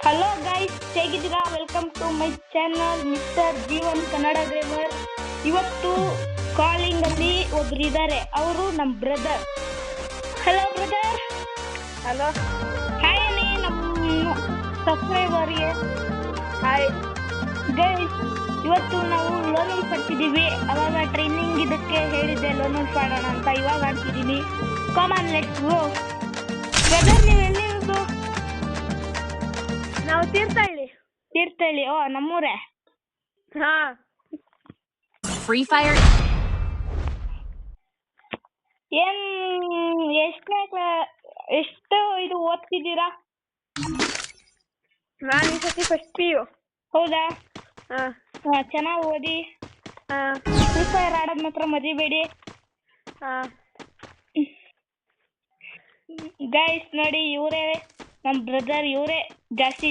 Hello guys, ಹೇಗಿದ್ದೀರಾ? Welcome to my channel mister Jeevan Kannada grammar. ಇವತ್ತು calling ಅಲ್ಲಿ ಒಬ್ರು ಇದ್ದಾರೆ, ಅವರು ನಮ್ಮ brother. Hello brother. Hello, hi ಅನ್ನಿ ನಮ್ಮ ಸಬ್ಸ್ಕ್ರೈಬರ್ಗೆ. ಹಾಯ್ ಗೈಸ್, ಇವತ್ತು ನಾವು ಲೋನ್ ಪಡ್ತಿದ್ದೀವಿ. ಅವಾಗ ಟ್ರೈನಿಂಗ್ ಇದಕ್ಕೆ ಹೇಳಿದ್ದೆ ಲೋನ್ ಮಾಡೋಣ ಅಂತ. ಇವಾಗ ಆಡ್ತಿದ್ದೀನಿ. Come on let's go. ಬ್ರದರ್, ನೀವು ಎಲ್ಲಿರೋದು? ನಾವು ತೀರ್ಥಹಳ್ಳಿ. ಓ, ನಮ್ಮೂರೇ. ಹಾ. Free Fire. ಎಷ್ಟು ಇದು ಓದ್ತಿದ್ದೀರಾ? ನಾನು ಈ ಸತಿ ಫಸ್ಟ್ PU. ಹೌದಾ? ಹಾ. ಚೆನ್ನಾಗಿ ಓದಿ. ಹಾ. ಫ್ರೀ ಫೈರ್ ಆಡೋದ್ ಮಾತ್ರ ಮರಿಬೇಡಿ. ಹಾ. ಗೈಸ್ ನೋಡಿ, ಇವರೇ ನಮ್ಮ ಬ್ರದರ್. ಇವರೇ ಜಾಸ್ತಿ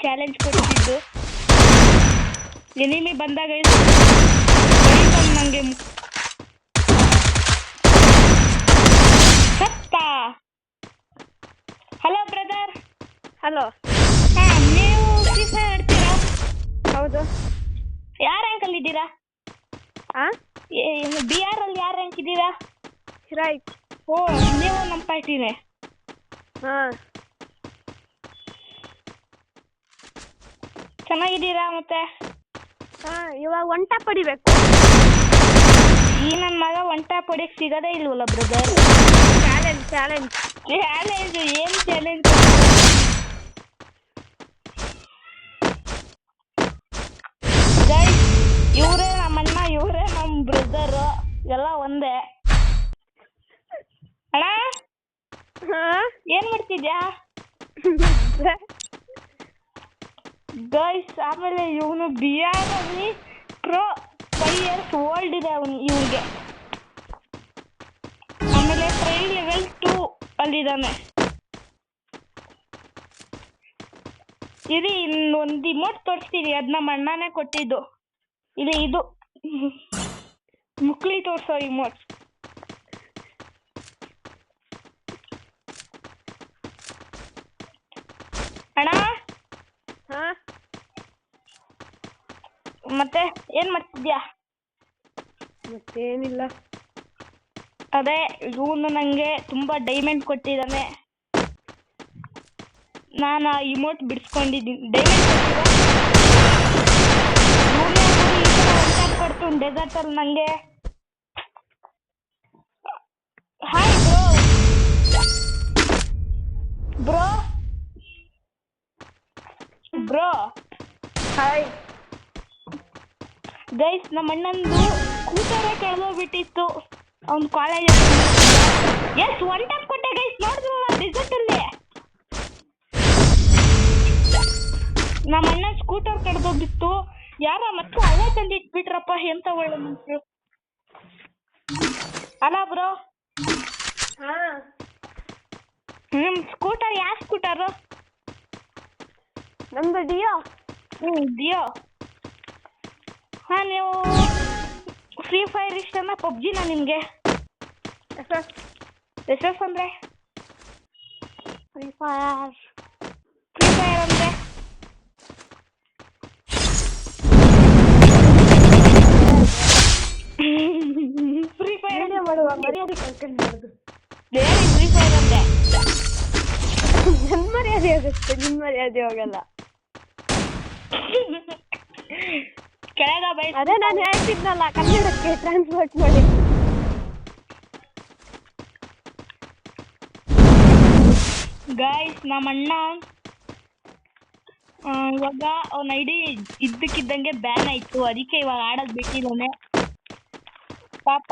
ಚಾಲೆಂಜ್ ಕೊಡ್ತಿದ್ದು. ಎನಿಮಿ ಬಂದಾಗ ನಂಗೆ ಸತ್ತ. Hello brother. ಹಲೋ. ಹಾ, ನೀವು ಫ್ರೀ ಫೈರ್ ಆಡ್ತೀರಾ? ಹೌದು. ಯಾವ ರ್ಯಾಂಕ್ ಅಲ್ಲಿ ಇದ್ದೀರಾ? ಹಾ. BR ಅಲ್ಲಿ ಯಾವ ರ್ಯಾಂಕ್ ಇದ್ದೀರಾ? ರೈಟ್. ಓ, ನೀವು ನಮ್ಮ ಪಾರ್ಟಿನೇ. ಹಾ. ಚೆನ್ನಾಗಿದ್ದೀರಾ? ಮತ್ತೆ ಇವಾಗ ಒನ್ ಟ್ಯಾಪ್ ಹೊಡಿಬೇಕು. ಈ ನನ್ನ ಮಗ ಒನ್ ಟ್ಯಾಪ್ ಹೊಡಿಯಕ್ ಸಿಗದೇ ಇಲ್ವಲ್ಲ ಬ್ರದರ್. ಚಾಲೆಂಜ್. ಏನ್ ಚಾಲೆಂಜ್? ಗೈಸ್, ಇವರೇ ನಮ್ಮ ಅಣ್ಣ, ಇವರೇ ನಮ್ಮ ಬ್ರದರ್. ಎಲ್ಲ ಒಂದೇ. ಅಣ್ಣ, ಹಾ. ಏನ್ ಮಾಡ್ತಿದ್ಯಾ? ಗೈಸ್, ಆಮೇಲೆ ಇವನು BR ಅಲ್ಲಿ ಪ್ರೋ 5 years ಓಲ್ಡ್ ಇದೆ ಇವ್ನಿಗೆ. ಆಮೇಲೆ ಟ್ರೈ ಲೆವೆಲ್ 2 ಅಲ್ಲಿದ್ದಾನೆ. ಇದು ಇನ್ನೊಂದು ಇಮೋಟ್ ತೋರಿಸ್ತೀನಿ, ಅದ್ ನಮ್ಮ ಅಣ್ಣನೇ ಕೊಟ್ಟಿದ್ದು. ಇದು ಮುಕ್ಳಿ ತೋರ್ಸೋ ಇಮೋಟ್. ಅಣ್ಣ, ಹಾ. ಮತ್ತೆ ಏನ್ ಮಾಡ್ತಿದ್ಯಾ? ಮತ್ತೇನಿಲ್ಲ. ಅದೇ ಇವನು ನಂಗೆ ತುಂಬಾ ಡೈಮಂಡ್ ಕೊಟ್ಟಿದ್ದಾನೆ. ನಾನು ಆ ಇಮೋಟ್ ಬಿಡಿಸ್ಕೊಂಡಿದ್ದೀನಿ. ಡೈಮಂಡ್ ಕೊಡ್ತು ಡೆಸರ್ಟ್ ಅಲ್ಲಿ ನಂಗೆ. Hi bro. ಹಾಯ್. ಗೈಸ್, ನಮ್ಮ ಅಣ್ಣಂದು ಸ್ಕೂಟರೇ ಕಳೆದೋಗ್ಬಿಟ್ಟಿತ್ತು. ಅವ್ನು ಕಾಲೇಜ್ ಒನ್ ಟೈಮ್ ಕೊಟ್ಟೆ ಗೈಸ್, ನೋಡಿದ್ರಲ್ಲ ರಿಸಲ್ಟ್ ಅಲ್ಲಿ. ನಮ್ಮ ಅಣ್ಣ ಸ್ಕೂಟರ್ ಕಳೆದೋಗಿತ್ತು. ಯಾರ ಮತ್ತೆ ಅವೇ ತಂದಿಟ್ಬಿಟ್ರಪ್ಪ, ಎಂತ ಒಳ್ಳೆ ಮನುಷ್ಯರು. ಅಲ್ಲ ಬ್ರೋ. ಹಾ. ನಿಮ್ ಸ್ಕೂಟರ್ ಯಾವ ಸ್ಕೂಟರು? ನಮ್ದು ಡಿಯೋ. ಡಿಯೋ. ಹಾ, ನೀವು ಫ್ರೀ ಫೈರ್ ಇಷ್ಟನಾ ಪಬ್ಜಿನ ನಿಮ್ಗೆ? SS ಅಂದ್ರೆ? ಫ್ರೀ ಫೈರ್ ಅಂದ್ರೆ ಫ್ರೀ ಫೈರ್ ಮಾಡುವ ಮರ್ಯಾದೆ ಕಳ್ಕೊಂಡು ಮಾಡೋದು. ಫ್ರೀ ಫೈರ್ ಅಂದ್ರೆ ನನ್ನ ಮರ್ಯಾದೆ ಹೋಗುತ್ತೆ, ನಿನ್ನ ಮರ್ಯಾದೆ ಹೋಗಲ್ಲ. ಕೆಳಗ ಬೈ. ಅದೇ ನಾನು ಹೇಳ್ತಿದ್ನಲ್ಲ, ಕನ್ನಡಕ್ಕೆ ಟ್ರಾನ್ಸ್ಲೇಟ್ ಮಾಡಿ. ಗೈಸ್, ನಮ್ಮ ಅಣ್ಣ ಇವಾಗ ಅವನ ಐಡಿ ಇದ್ದಕ್ಕಿದ್ದಂಗೆ ಬ್ಯಾನ್ ಆಯ್ತು. ಅದಕ್ಕೆ ಇವಾಗ ಆಡೋದ್ ಬಿಟ್ಟಿದ್ದಾನೆ. ಪಾಪ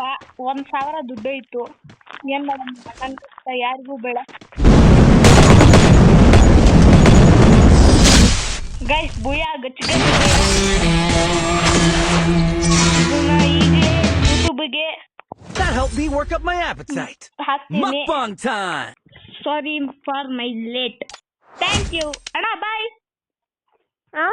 1,000 ದುಡ್ಡು ಇತ್ತು. ಏನ್ ಮಾಡೋಣ, ಯಾರಿಗೂ ಬೇಡ. ಗೈಸ್, ಬುಯಾ ಗಚ್ಚ ಈಗಲೇ ಯೂಟ್ಯೂಬ್ಗೆ That helped me work up my appetite. ಹಾಕ್ತೀನಿ. Mukbang time. Sorry for my late. Thank you ಅಣ್ಣ, ಬಾಯ್. ಹಾ.